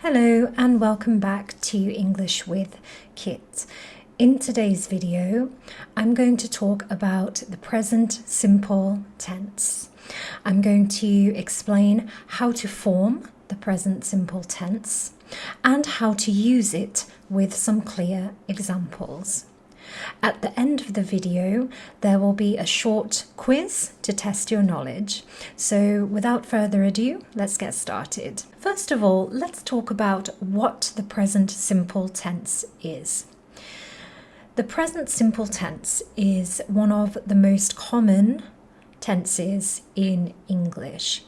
Hello and welcome back to English with Kit. In today's video, I'm going to talk about the present simple tense. I'm going to explain how to form the present simple tense and how to use it with some clear examples. At the end of the video, there will be a short quiz to test your knowledge. So without further ado, let's get started. First of all, let's talk about what the present simple tense is. The present simple tense is one of the most common tenses in English,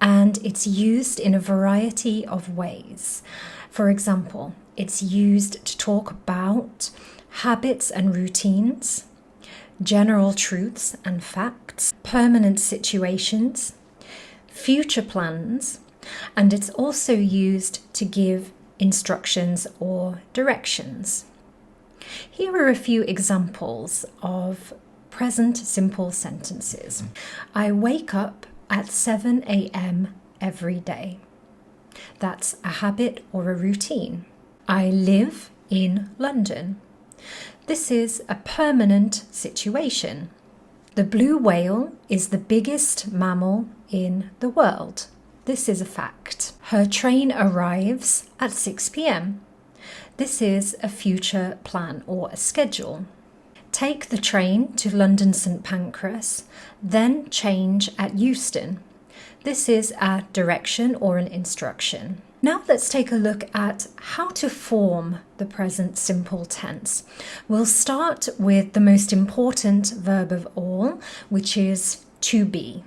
and it's used in a variety of ways. For example, it's used to talk about habits and routines, general truths and facts, permanent situations, future plans, and it's also used to give instructions or directions. Here are a few examples of present simple sentences. I wake up at 7 a.m. every day. That's a habit or a routine. I live in London. This is a permanent situation. The blue whale is the biggest mammal in the world. This is a fact. Her train arrives at 6 p.m. This is a future plan or a schedule. Take the train to London St Pancras, then change at Euston. This is a direction or an instruction. Now let's take a look at how to form the present simple tense. We'll start with the most important verb of all, which is to be.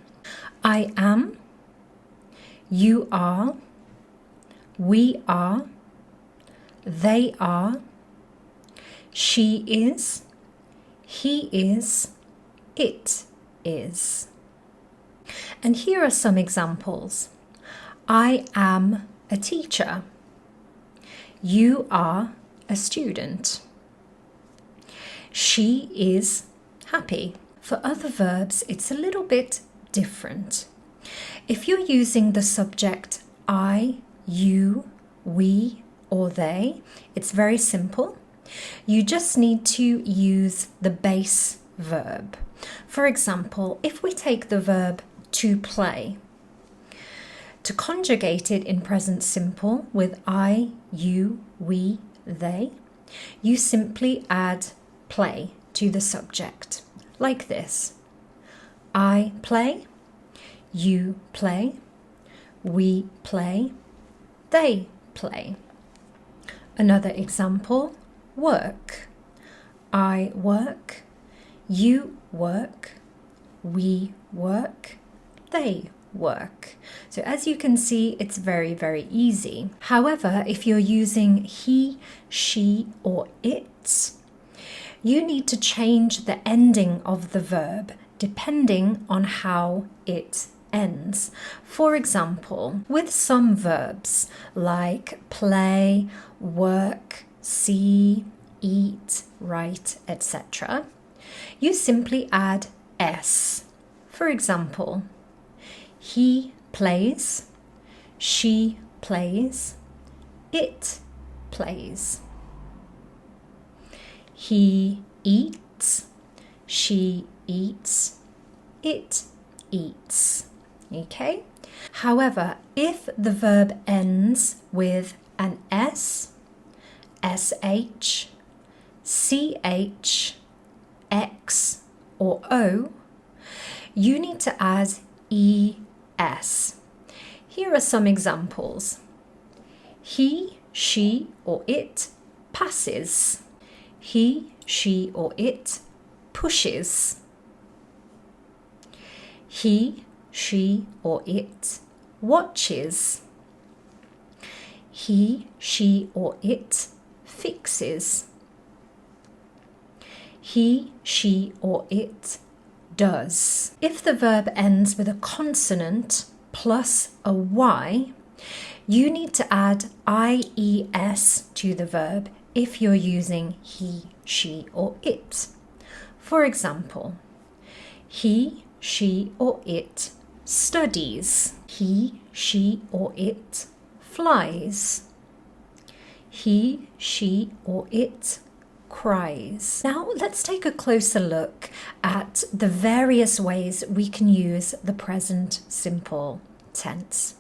I am, you are, we are, they are, she is, he is, it is. And here are some examples. I am a teacher. You are a student. She is happy. For other verbs, it's a little bit different. If you're using the subject I, you, we, or they, it's very simple. You just need to use the base verb. For example, if we take the verb to play, to conjugate it in present simple with I, you, we, they, you simply add play to the subject, like this. I play, you play, we play, they play. Another example, work. I work, you work, we work, they work. So as you can see, it's very, very easy. However, if you're using he, she, or it, you need to change the ending of the verb depending on how it ends. For example, with some verbs like play, work, see, eat, write, etc., you simply add s. For example, he plays, she plays, it plays. He eats, she eats, it eats. Okay? However, if the verb ends with an s, sh, ch, x, or o, you need to add es. Here are some examples. He, she, or it passes. He, she, or it pushes. He, she, or it watches. He, she, or it fixes. He, she, or it does. If the verb ends with a consonant plus a y, you need to add ies to the verb if you're using he, she, or it. For example, he, she, or it studies. He, she, or it flies. He, she, or it cries. Now let's take a closer look at the various ways we can use the present simple tense.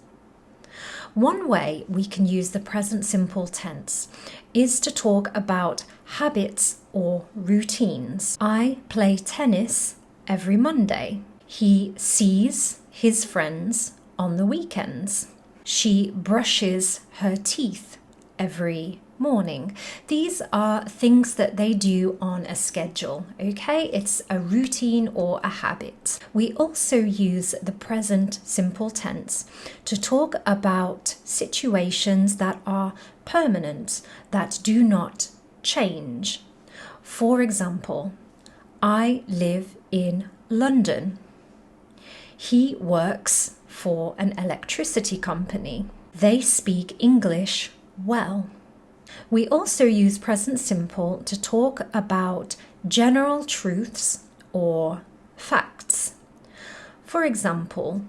One way we can use the present simple tense is to talk about habits or routines. I play tennis every Monday. He sees his friends on the weekends. She brushes her teeth every morning. These are things that they do on a schedule, okay? It's a routine or a habit. We also use the present simple tense to talk about situations that are permanent, that do not change. For example, I live in London. He works for an electricity company. They speak English well. We also use present simple to talk about general truths or facts. For example,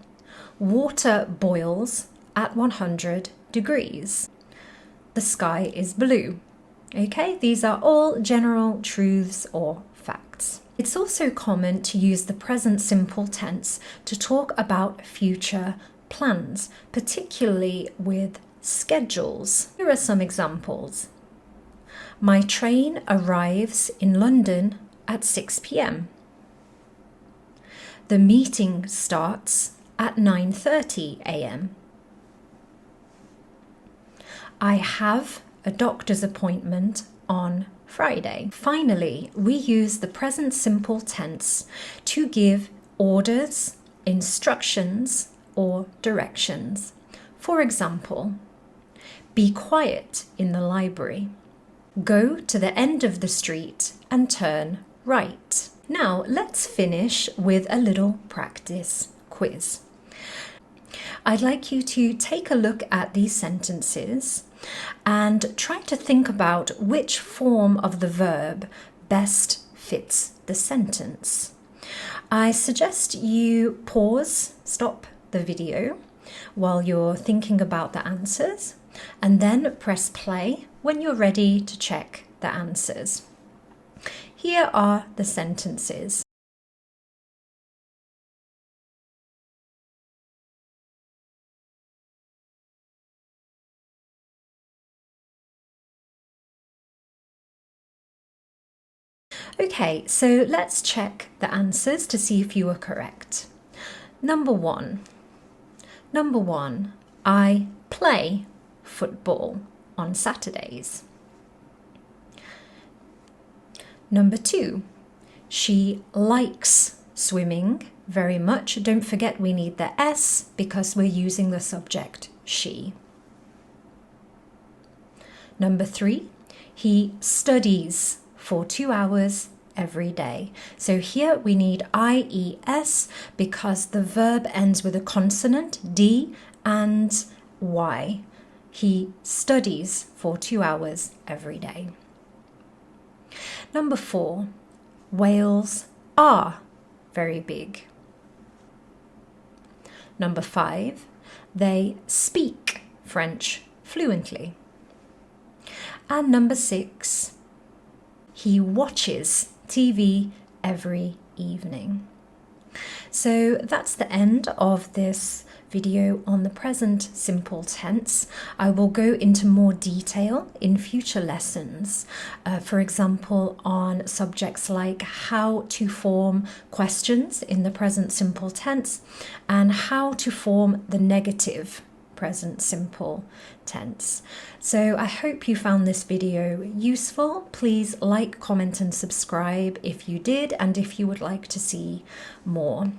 water boils at 100 degrees. The sky is blue. Okay, these are all general truths or facts. It's also common to use the present simple tense to talk about future plans, particularly with schedules. Here are some examples. My train arrives in London at 6 p.m. The meeting starts at 9:30 a.m. I have a doctor's appointment on Friday. Finally, we use the present simple tense to give orders, instructions, or directions. For example, be quiet in the library. Go to the end of the street and turn right. Now let's finish with a little practice quiz. I'd like you to take a look at these sentences and try to think about which form of the verb best fits the sentence. I suggest you stop the video while you're thinking about the answers, and then press play when you're ready to check the answers. Here are the sentences. Okay, so let's check the answers to see if you are correct. Number one, I play football on Saturdays. Number two, she likes swimming very much. Don't forget we need the S because we're using the subject she. Number three, he studies for 2 hours every day. So here we need IES because the verb ends with a consonant, D and Y. He studies for 2 hours every day. Number four, whales are very big. Number five, they speak French fluently. And number six, he watches TV every evening. So that's the end of this video on the present simple tense. I will go into more detail in future lessons, for example, on subjects like how to form questions in the present simple tense and how to form the negative present simple tense. So I hope you found this video useful. Please like, comment and subscribe if you did and if you would like to see more.